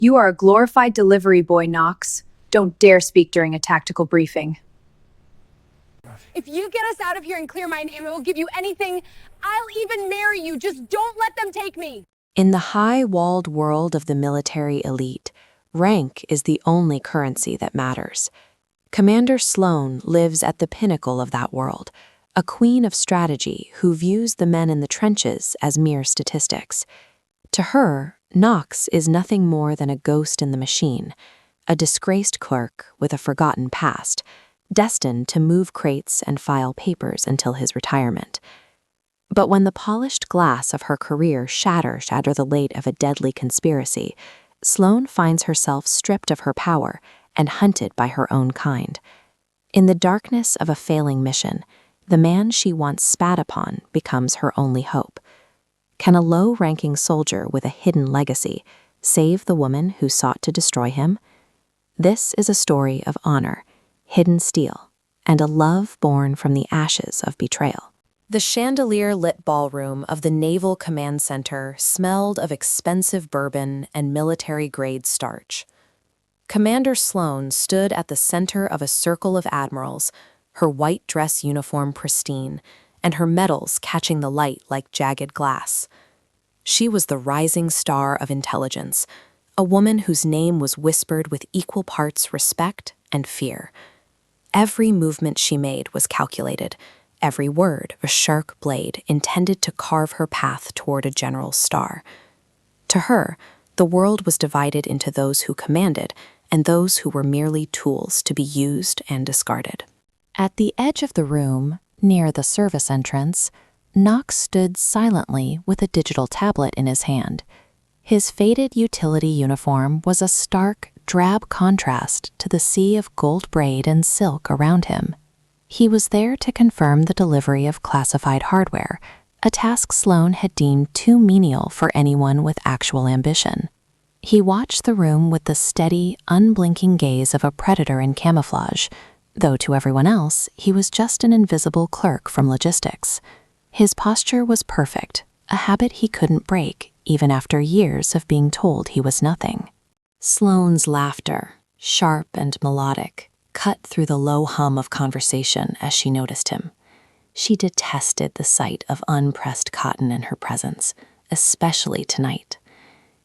You are a glorified delivery boy, Knox. Don't dare speak during a tactical briefing. If you get us out of here and clear my name, I will give you anything. I'll even marry you. Just don't let them take me. In the high-walled world of the military elite, rank is the only currency that matters. Commander Sloan lives at the pinnacle of that world, a queen of strategy who views the men in the trenches as mere statistics. To her, Knox is nothing more than a ghost in the machine, a disgraced clerk with a forgotten past, destined to move crates and file papers until his retirement. But when the polished glass of her career shatters under the weight of a deadly conspiracy, Sloan finds herself stripped of her power and hunted by her own kind. In the darkness of a failing mission, the man she once spat upon becomes her only hope. Can a low-ranking soldier with a hidden legacy save the woman who sought to destroy him? This is a story of honor, hidden steel, and a love born from the ashes of betrayal. The chandelier-lit ballroom of the Naval Command Center smelled of expensive bourbon and military-grade starch. Commander Sloan stood at the center of a circle of admirals, her white dress uniform pristine, and her medals catching the light like jagged glass. She was the rising star of intelligence, a woman whose name was whispered with equal parts respect and fear. Every movement she made was calculated, every word a sharp blade intended to carve her path toward a general's star. To her, the world was divided into those who commanded and those who were merely tools to be used and discarded. At the edge of the room, near the service entrance, Knox stood silently with a digital tablet in his hand. His faded utility uniform was a stark, drab contrast to the sea of gold braid and silk around him. He was there to confirm the delivery of classified hardware, a task Sloan had deemed too menial for anyone with actual ambition. He watched the room with the steady, unblinking gaze of a predator in camouflage, though to everyone else, he was just an invisible clerk from logistics. His posture was perfect, a habit he couldn't break, even after years of being told he was nothing. Sloane's laughter, sharp and melodic, cut through the low hum of conversation as she noticed him. She detested the sight of unpressed cotton in her presence, especially tonight.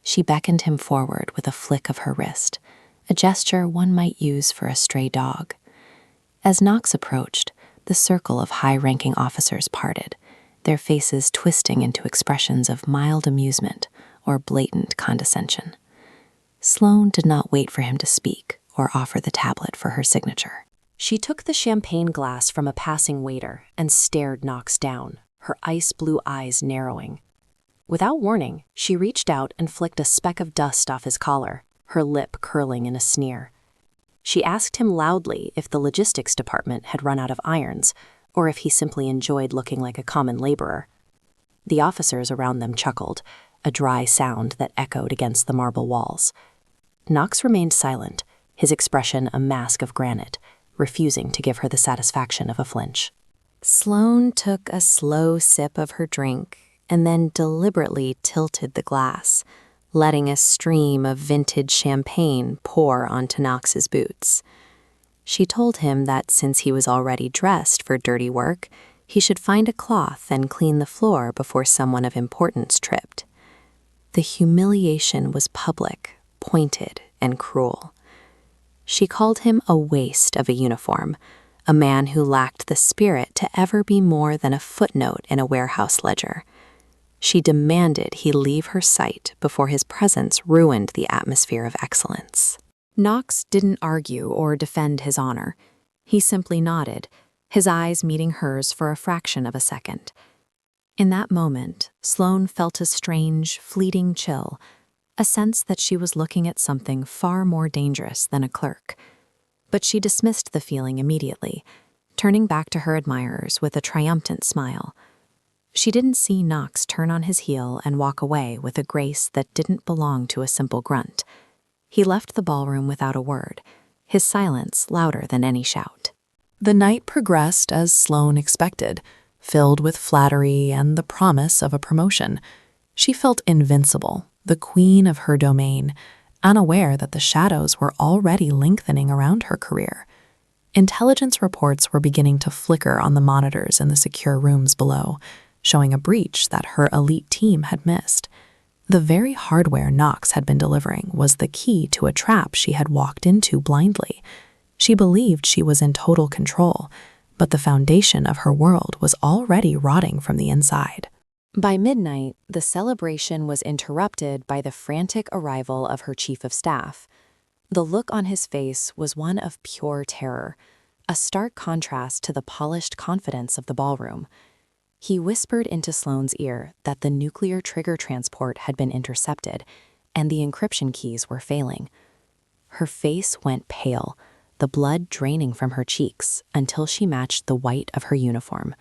She beckoned him forward with a flick of her wrist, a gesture one might use for a stray dog. As Knox approached, the circle of high-ranking officers parted, their faces twisting into expressions of mild amusement or blatant condescension. Sloan did not wait for him to speak or offer the tablet for her signature. She took the champagne glass from a passing waiter and stared Knox down, her ice-blue eyes narrowing. Without warning, she reached out and flicked a speck of dust off his collar, her lip curling in a sneer. She asked him loudly if the logistics department had run out of irons, or if he simply enjoyed looking like a common laborer. The officers around them chuckled, a dry sound that echoed against the marble walls. Knox remained silent, his expression a mask of granite, refusing to give her the satisfaction of a flinch. Sloan took a slow sip of her drink and then deliberately tilted the glass, letting a stream of vintage champagne pour onto Knox's boots. She told him that since he was already dressed for dirty work, he should find a cloth and clean the floor before someone of importance tripped. The humiliation was public, pointed, and cruel. She called him a waste of a uniform, a man who lacked the spirit to ever be more than a footnote in a warehouse ledger. She demanded he leave her sight before his presence ruined the atmosphere of excellence. Knox didn't argue or defend his honor. He simply nodded, his eyes meeting hers for a fraction of a second. In that moment, Sloan felt a strange, fleeting chill, a sense that she was looking at something far more dangerous than a clerk. But she dismissed the feeling immediately, turning back to her admirers with a triumphant smile. She didn't see Knox turn on his heel and walk away with a grace that didn't belong to a simple grunt. He left the ballroom without a word, his silence louder than any shout. The night progressed as Sloan expected, filled with flattery and the promise of a promotion. She felt invincible, the queen of her domain, unaware that the shadows were already lengthening around her career. Intelligence reports were beginning to flicker on the monitors in the secure rooms below, showing a breach that her elite team had missed. The very hardware Knox had been delivering was the key to a trap she had walked into blindly. She believed she was in total control, but the foundation of her world was already rotting from the inside. By midnight, the celebration was interrupted by the frantic arrival of her chief of staff. The look on his face was one of pure terror, a stark contrast to the polished confidence of the ballroom. He whispered into Sloane's ear that the nuclear trigger transport had been intercepted and the encryption keys were failing. Her face went pale, the blood draining from her cheeks until she matched the white of her uniform.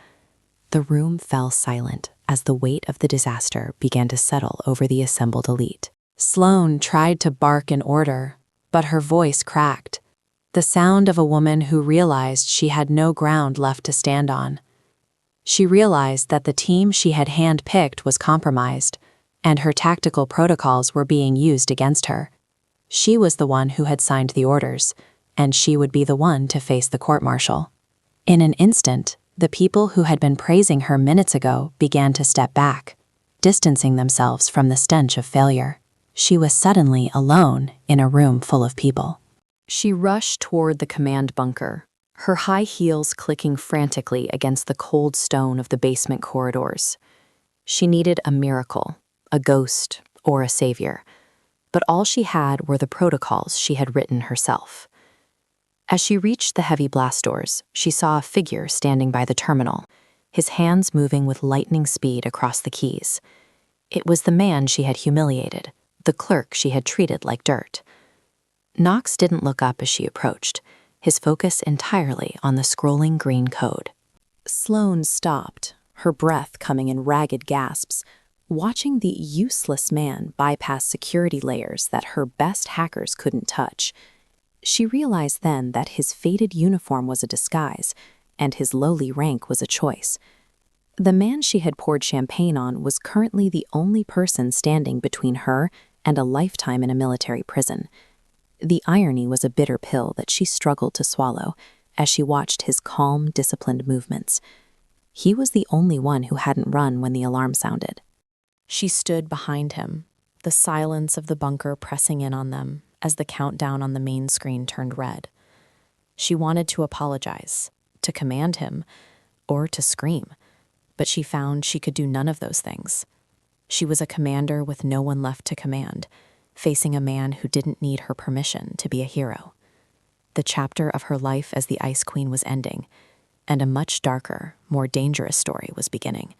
The room fell silent as the weight of the disaster began to settle over the assembled elite. Sloane tried to bark in order, but her voice cracked, the sound of a woman who realized she had no ground left to stand on. She realized that the team she had handpicked was compromised, and her tactical protocols were being used against her. She was the one who had signed the orders, and she would be the one to face the court-martial. In an instant, the people who had been praising her minutes ago began to step back, distancing themselves from the stench of failure. She was suddenly alone in a room full of people. She rushed toward the command bunker, her high heels clicking frantically against the cold stone of the basement corridors. She needed a miracle, a ghost, or a savior, but all she had were the protocols she had written herself. As she reached the heavy blast doors, she saw a figure standing by the terminal, his hands moving with lightning speed across the keys. It was the man she had humiliated, the clerk she had treated like dirt. Knox didn't look up as she approached, his focus entirely on the scrolling green code. Sloane stopped, her breath coming in ragged gasps, watching the useless man bypass security layers that her best hackers couldn't touch. She realized then that his faded uniform was a disguise, and his lowly rank was a choice. The man she had poured champagne on was currently the only person standing between her and a lifetime in a military prison. The irony was a bitter pill that she struggled to swallow as she watched his calm, disciplined movements. He was the only one who hadn't run when the alarm sounded. She stood behind him, the silence of the bunker pressing in on them as the countdown on the main screen turned red. She wanted to apologize, to command him, or to scream, but she found she could do none of those things. She was a commander with no one left to command, facing a man who didn't need her permission to be a hero. The chapter of her life as the Ice Queen was ending, and a much darker, more dangerous story was beginning.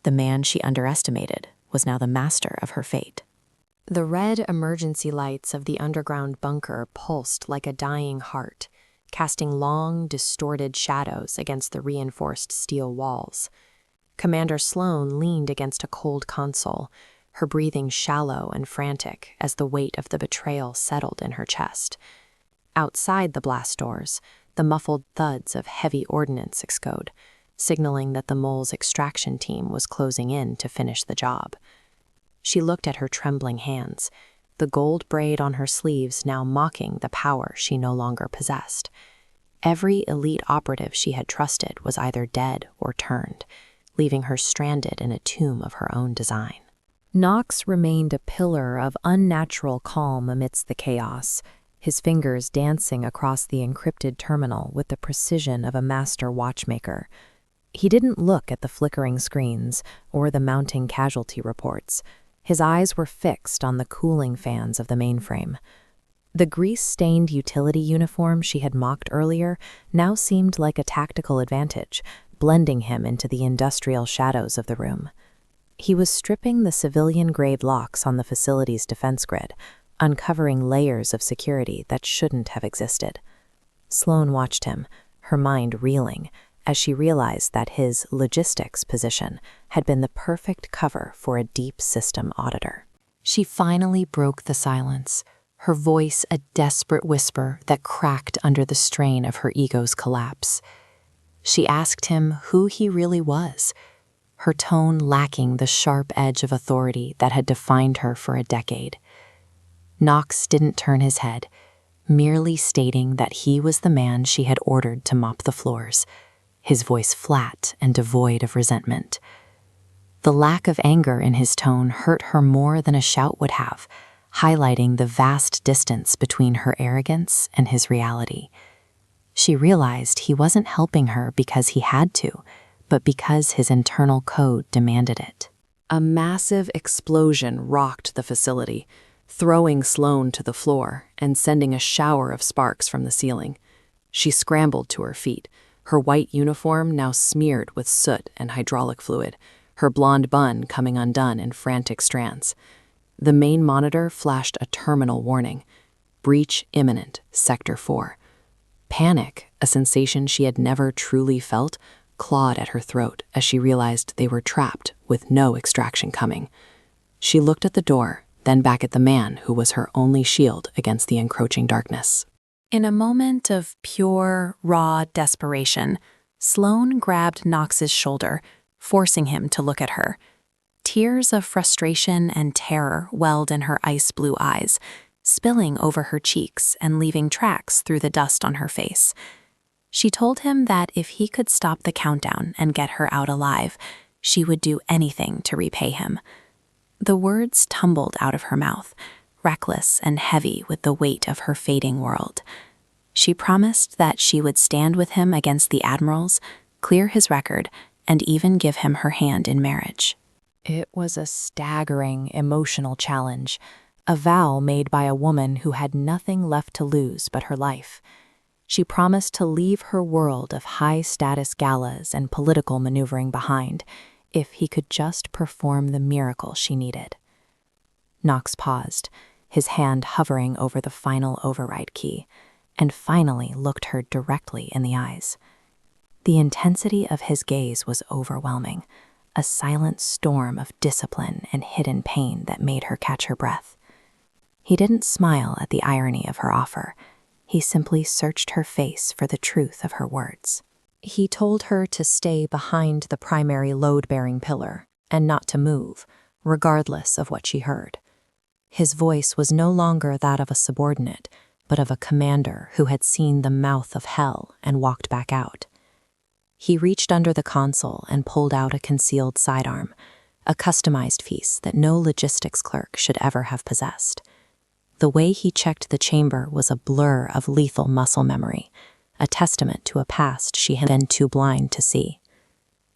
The man she underestimated was now the master of her fate. The red emergency lights of the underground bunker pulsed like a dying heart, casting long, distorted shadows against the reinforced steel walls. Commander Sloane leaned against a cold console, her breathing shallow and frantic as the weight of the betrayal settled in her chest. Outside the blast doors, the muffled thuds of heavy ordnance exploded, signaling that the mole's extraction team was closing in to finish the job. She looked at her trembling hands, the gold braid on her sleeves now mocking the power she no longer possessed. Every elite operative she had trusted was either dead or turned, leaving her stranded in a tomb of her own design. Knox remained a pillar of unnatural calm amidst the chaos, his fingers dancing across the encrypted terminal with the precision of a master watchmaker. He didn't look at the flickering screens or the mounting casualty reports. His eyes were fixed on the cooling fans of the mainframe. The grease-stained utility uniform she had mocked earlier now seemed like a tactical advantage, blending him into the industrial shadows of the room. He was stripping the civilian-grade locks on the facility's defense grid, uncovering layers of security that shouldn't have existed. Sloane watched him, her mind reeling, as she realized that his logistics position had been the perfect cover for a deep system auditor. She finally broke the silence, her voice a desperate whisper that cracked under the strain of her ego's collapse. She asked him who he really was, her tone lacking the sharp edge of authority that had defined her for a decade. Knox didn't turn his head, merely stating that he was the man she had ordered to mop the floors, his voice flat and devoid of resentment. The lack of anger in his tone hurt her more than a shout would have, highlighting the vast distance between her arrogance and his reality. She realized he wasn't helping her because he had to, but because his internal code demanded it. A massive explosion rocked the facility, throwing Sloane to the floor and sending a shower of sparks from the ceiling. She scrambled to her feet, her white uniform now smeared with soot and hydraulic fluid, her blonde bun coming undone in frantic strands. The main monitor flashed a terminal warning: breach imminent, Sector 4. Panic, a sensation she had never truly felt, clawed at her throat as she realized they were trapped with no extraction coming. She looked at the door, then back at the man who was her only shield against the encroaching darkness. In a moment of pure, raw desperation, Sloane grabbed Knox's shoulder, forcing him to look at her. Tears of frustration and terror welled in her ice-blue eyes, spilling over her cheeks and leaving tracks through the dust on her face. She told him that if he could stop the countdown and get her out alive, she would do anything to repay him. The words tumbled out of her mouth, reckless and heavy with the weight of her fading world. She promised that she would stand with him against the admirals, clear his record, and even give him her hand in marriage. It was a staggering, emotional challenge, a vow made by a woman who had nothing left to lose but her life. She promised to leave her world of high-status galas and political maneuvering behind if he could just perform the miracle she needed. Knox paused, his hand hovering over the final override key, and finally looked her directly in the eyes. The intensity of his gaze was overwhelming, a silent storm of discipline and hidden pain that made her catch her breath. He didn't smile at the irony of her offer. He simply searched her face for the truth of her words. He told her to stay behind the primary load-bearing pillar and not to move, regardless of what she heard. His voice was no longer that of a subordinate, but of a commander who had seen the mouth of hell and walked back out. He reached under the console and pulled out a concealed sidearm, a customized piece that no logistics clerk should ever have possessed. The way he checked the chamber was a blur of lethal muscle memory, a testament to a past she had been too blind to see.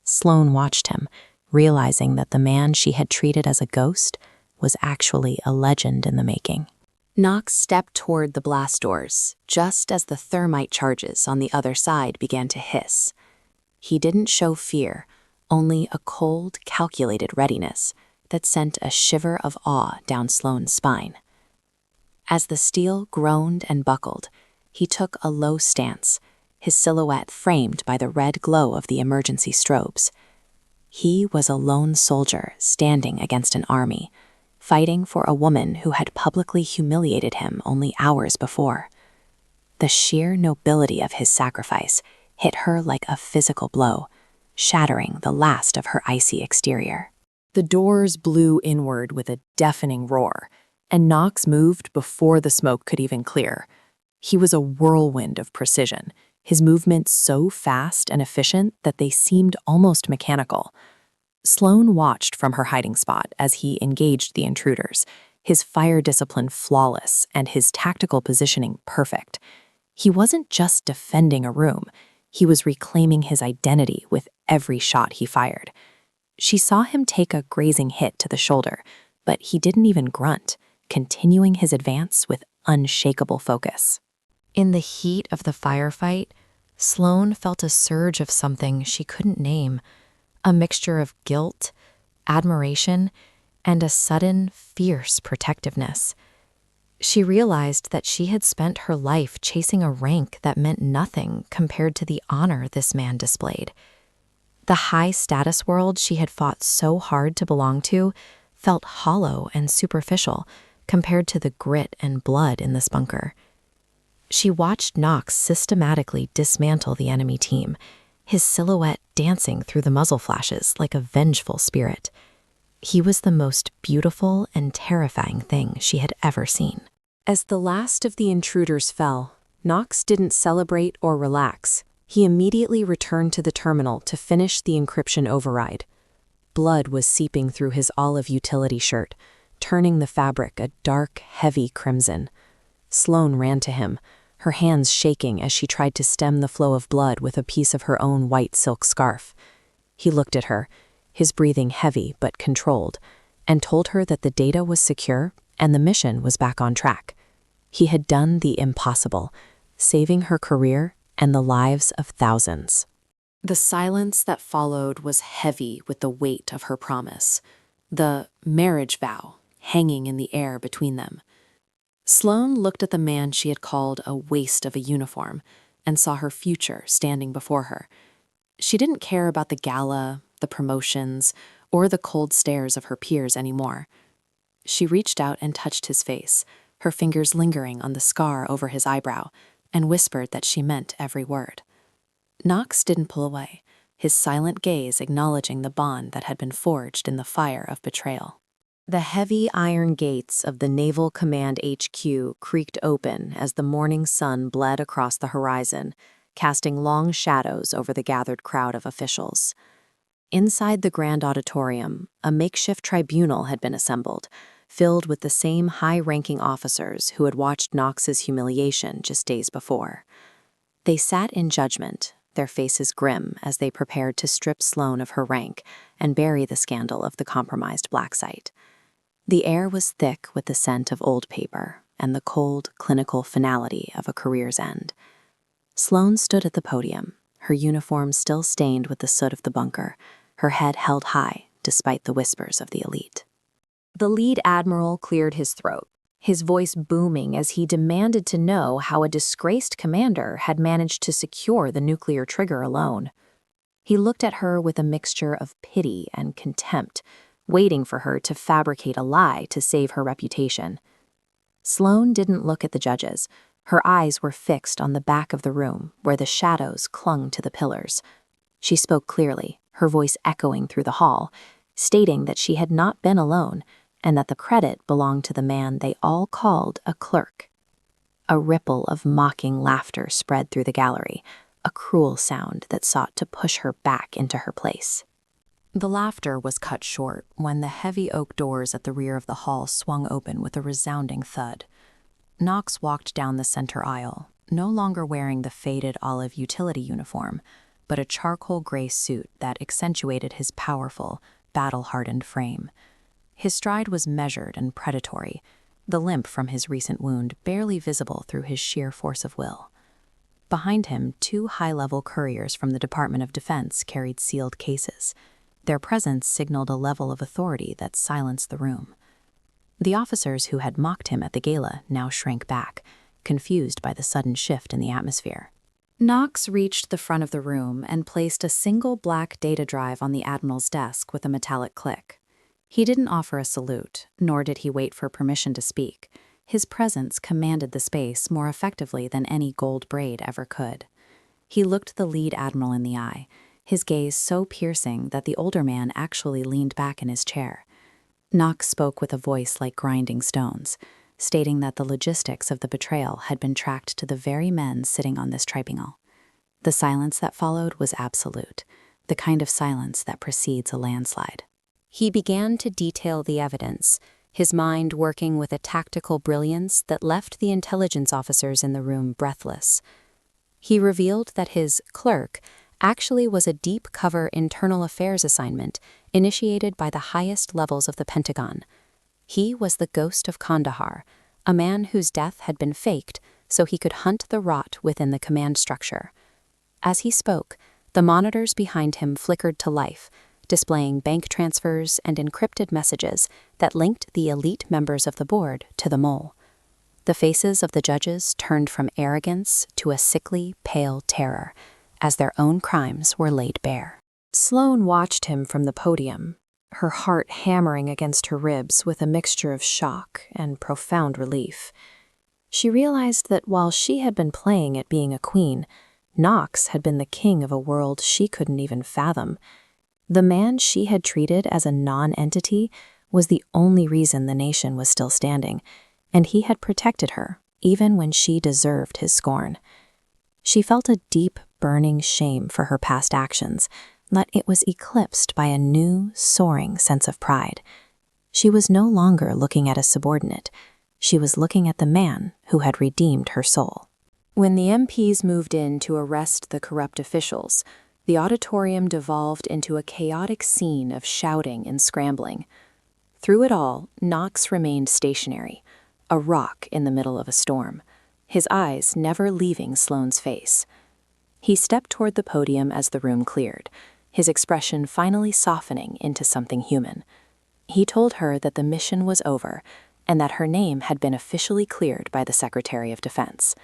Sloane watched him, realizing that the man she had treated as a ghost was actually a legend in the making. Knox stepped toward the blast doors, just as the thermite charges on the other side began to hiss. He didn't show fear, only a cold, calculated readiness that sent a shiver of awe down Sloane's spine. As the steel groaned and buckled, he took a low stance, his silhouette framed by the red glow of the emergency strobes. He was a lone soldier standing against an army, fighting for a woman who had publicly humiliated him only hours before. The sheer nobility of his sacrifice hit her like a physical blow, shattering the last of her icy exterior. The doors blew inward with a deafening roar, and Knox moved before the smoke could even clear. He was a whirlwind of precision, his movements so fast and efficient that they seemed almost mechanical. Sloane watched from her hiding spot as he engaged the intruders, his fire discipline flawless and his tactical positioning perfect. He wasn't just defending a room, he was reclaiming his identity with every shot he fired. She saw him take a grazing hit to the shoulder, but he didn't even grunt, continuing his advance with unshakable focus. In the heat of the firefight, Sloane felt a surge of something she couldn't name, a mixture of guilt, admiration, and a sudden, fierce protectiveness. She realized that she had spent her life chasing a rank that meant nothing compared to the honor this man displayed. The high-status world she had fought so hard to belong to felt hollow and superficial compared to the grit and blood in this bunker. She watched Knox systematically dismantle the enemy team, his silhouette dancing through the muzzle flashes like a vengeful spirit. He was the most beautiful and terrifying thing she had ever seen. As the last of the intruders fell, Knox didn't celebrate or relax. He immediately returned to the terminal to finish the encryption override. Blood was seeping through his olive utility shirt, turning the fabric a dark, heavy crimson. Sloane ran to him, her hands shaking as she tried to stem the flow of blood with a piece of her own white silk scarf. He looked at her, his breathing heavy but controlled, and told her that the data was secure and the mission was back on track. He had done the impossible, saving her career and the lives of thousands. The silence that followed was heavy with the weight of her promise, the marriage vow hanging in the air between them. Sloane looked at the man she had called a waste of a uniform and saw her future standing before her. She didn't care about the gala, the promotions, or the cold stares of her peers anymore. She reached out and touched his face, her fingers lingering on the scar over his eyebrow, and whispered that she meant every word. Knox didn't pull away, his silent gaze acknowledging the bond that had been forged in the fire of betrayal. The heavy iron gates of the Naval Command HQ creaked open as the morning sun bled across the horizon, casting long shadows over the gathered crowd of officials. Inside the grand auditorium, a makeshift tribunal had been assembled, filled with the same high-ranking officers who had watched Knox's humiliation just days before. They sat in judgment, their faces grim as they prepared to strip Sloane of her rank and bury the scandal of the compromised black site. The air was thick with the scent of old paper and the cold, clinical finality of a career's end. Sloane stood at the podium, her uniform still stained with the soot of the bunker, her head held high despite the whispers of the elite. The lead admiral cleared his throat, his voice booming as he demanded to know how a disgraced commander had managed to secure the nuclear trigger alone. He looked at her with a mixture of pity and contempt, waiting for her to fabricate a lie to save her reputation. Sloane didn't look at the judges. Her eyes were fixed on the back of the room, where the shadows clung to the pillars. She spoke clearly, her voice echoing through the hall, stating that she had not been alone, and that the credit belonged to the man they all called a clerk. A ripple of mocking laughter spread through the gallery, a cruel sound that sought to push her back into her place. The laughter was cut short when the heavy oak doors at the rear of the hall swung open with a resounding thud. Knox walked down the center aisle, no longer wearing the faded olive utility uniform, but a charcoal gray suit that accentuated his powerful, battle-hardened frame. His stride was measured and predatory, the limp from his recent wound barely visible through his sheer force of will. Behind him, 2 high-level couriers from the Department of Defense carried sealed cases. Their presence signaled a level of authority that silenced the room. The officers who had mocked him at the gala now shrank back, confused by the sudden shift in the atmosphere. Knox reached the front of the room and placed a single black data drive on the admiral's desk with a metallic click. He didn't offer a salute, nor did he wait for permission to speak. His presence commanded the space more effectively than any gold braid ever could. He looked the lead admiral in the eye, his gaze so piercing that the older man actually leaned back in his chair. Knox spoke with a voice like grinding stones, stating that the logistics of the betrayal had been tracked to the very men sitting on this tribunal. The silence that followed was absolute, the kind of silence that precedes a landslide. He began to detail the evidence, his mind working with a tactical brilliance that left the intelligence officers in the room breathless. He revealed that his clerk actually was a deep-cover internal affairs assignment initiated by the highest levels of the Pentagon. He was the ghost of Kandahar, a man whose death had been faked so he could hunt the rot within the command structure. As he spoke, the monitors behind him flickered to life, displaying bank transfers and encrypted messages that linked the elite members of the board to the mole. The faces of the judges turned from arrogance to a sickly, pale terror, as their own crimes were laid bare. Sloane watched him from the podium, her heart hammering against her ribs with a mixture of shock and profound relief. She realized that while she had been playing at being a queen, Knox had been the king of a world she couldn't even fathom. The man she had treated as a non-entity was the only reason the nation was still standing, and he had protected her, even when she deserved his scorn. She felt a deep, burning shame for her past actions, but it was eclipsed by a new, soaring sense of pride. She was no longer looking at a subordinate. She was looking at the man who had redeemed her soul. When the MPs moved in to arrest the corrupt officials, the auditorium devolved into a chaotic scene of shouting and scrambling. Through it all, Knox remained stationary, a rock in the middle of a storm, his eyes never leaving Sloane's face. He stepped toward the podium as the room cleared, his expression finally softening into something human. He told her that the mission was over and that her name had been officially cleared by the Secretary of Defense.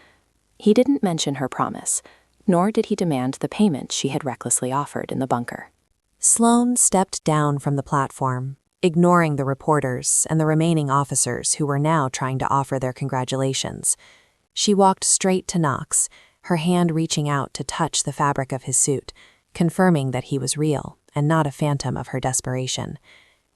He didn't mention her promise, nor did he demand the payment she had recklessly offered in the bunker. Sloane stepped down from the platform, ignoring the reporters and the remaining officers who were now trying to offer their congratulations. She walked straight to Knox, her hand reaching out to touch the fabric of his suit, confirming that he was real and not a phantom of her desperation.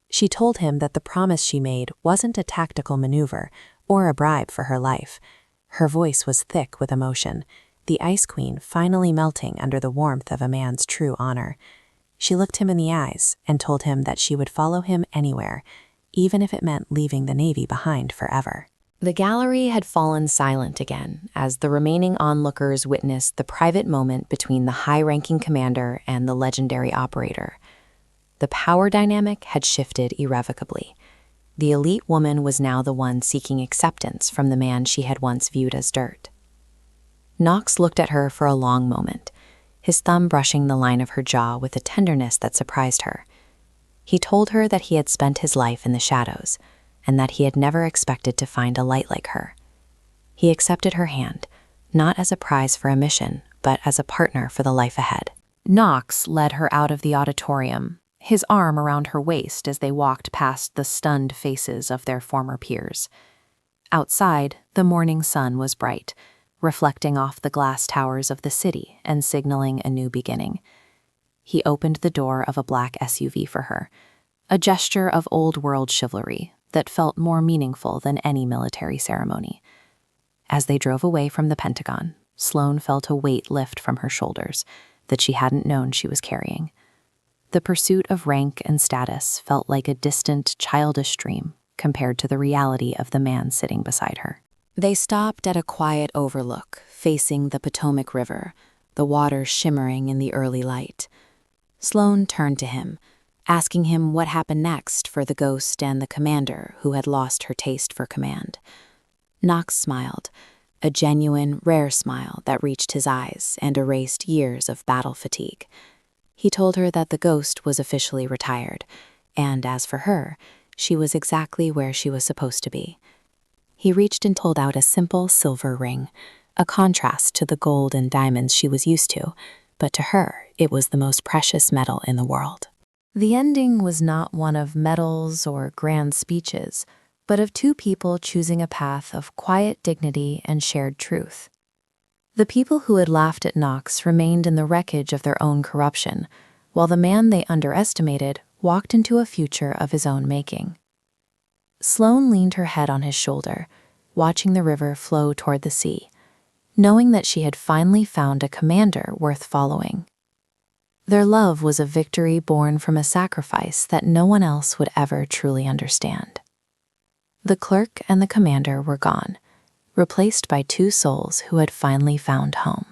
She told him that the promise she made wasn't a tactical maneuver or a bribe for her life. Her voice was thick with emotion, the Ice Queen finally melting under the warmth of a man's true honor. She looked him in the eyes and told him that she would follow him anywhere, even if it meant leaving the Navy behind forever. The gallery had fallen silent again as the remaining onlookers witnessed the private moment between the high-ranking commander and the legendary operator. The power dynamic had shifted irrevocably. The elite woman was now the one seeking acceptance from the man she had once viewed as dirt. Knox looked at her for a long moment, his thumb brushing the line of her jaw with a tenderness that surprised her. He told her that he had spent his life in the shadows, and that he had never expected to find a light like her. He accepted her hand, not as a prize for a mission, but as a partner for the life ahead. Knox led her out of the auditorium, his arm around her waist as they walked past the stunned faces of their former peers. Outside, the morning sun was bright, reflecting off the glass towers of the city and signaling a new beginning. He opened the door of a black SUV for her, a gesture of old-world chivalry that felt more meaningful than any military ceremony. As they drove away from the Pentagon, Sloane felt a weight lift from her shoulders that she hadn't known she was carrying. The pursuit of rank and status felt like a distant, childish dream compared to the reality of the man sitting beside her. They stopped at a quiet overlook facing the Potomac River, the water shimmering in the early light. Sloane turned to him, asking him what happened next for the ghost and the commander who had lost her taste for command. Knox smiled, a genuine, rare smile that reached his eyes and erased years of battle fatigue. He told her that the ghost was officially retired, and as for her, she was exactly where she was supposed to be. He reached and pulled out a simple silver ring, a contrast to the gold and diamonds she was used to, but to her, it was the most precious metal in the world. The ending was not one of medals or grand speeches, but of two people choosing a path of quiet dignity and shared truth. The people who had laughed at Knox remained in the wreckage of their own corruption, while the man they underestimated walked into a future of his own making. Sloane leaned her head on his shoulder, watching the river flow toward the sea, knowing that she had finally found a commander worth following. Their love was a victory born from a sacrifice that no one else would ever truly understand. The clerk and the commander were gone, replaced by two souls who had finally found home.